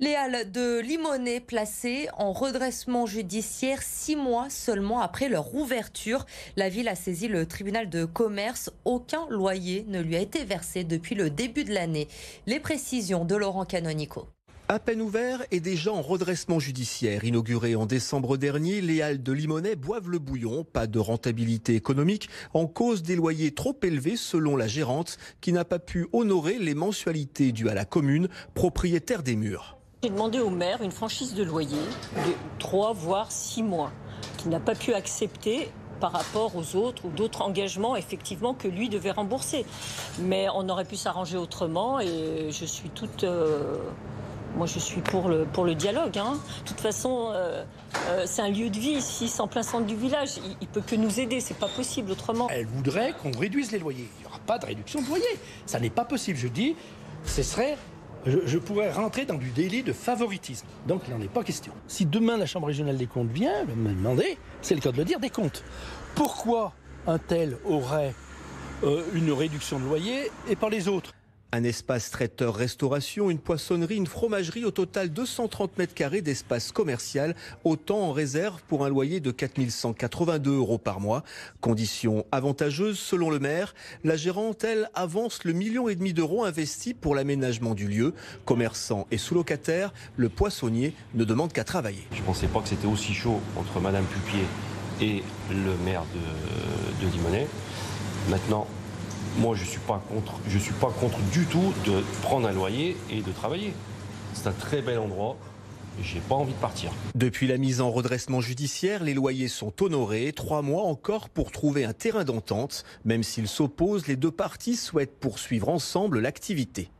Les halles de Limonest placées en redressement judiciaire 6 mois seulement après leur ouverture. La ville a saisi le tribunal de commerce. Aucun loyer ne lui a été versé depuis le début de l'année. Les précisions de Laurent Canonico. À peine ouvert et déjà en redressement judiciaire. Inauguré en décembre dernier, les halles de Limonest boivent le bouillon. Pas de rentabilité économique en cause des loyers trop élevés selon la gérante qui n'a pas pu honorer les mensualités dues à la commune, propriétaire des murs. J'ai demandé au maire une franchise de loyer de 3 voire 6 mois qu'il n'a pas pu accepter par rapport aux autres ou d'autres engagements effectivement que lui devait rembourser. Mais on aurait pu s'arranger autrement et je suis toute... Moi, je suis pour le dialogue. De toute façon, c'est un lieu de vie ici, c'est en plein centre du village. Il peut que nous aider, c'est pas possible autrement. Elle voudrait qu'on réduise les loyers. Il n'y aura pas de réduction de loyer. Ça n'est pas possible. Je dis, je pourrais rentrer dans du délit de favoritisme. Donc, il n'en est pas question. Si demain, la Chambre régionale des comptes vient me demander, c'est le cas de le dire, des comptes. Pourquoi un tel aurait une réduction de loyer et pas les autres ? Un espace traiteur-restauration, une poissonnerie, une fromagerie, au total 230 mètres carrés d'espace commercial, autant en réserve pour un loyer de 4 182 € par mois. Condition avantageuse selon le maire. La gérante, elle, avance le 1,5 million d'euros investis pour l'aménagement du lieu. Commerçant et sous-locataire, le poissonnier ne demande qu'à travailler. Je ne pensais pas que c'était aussi chaud entre Madame Pupier et le maire de Limonest. Maintenant, moi, je suis pas contre du tout de prendre un loyer et de travailler. C'est un très bel endroit. J'ai pas envie de partir. Depuis la mise en redressement judiciaire, les loyers sont honorés. 3 mois encore pour trouver un terrain d'entente. Même s'ils s'opposent, les deux parties souhaitent poursuivre ensemble l'activité.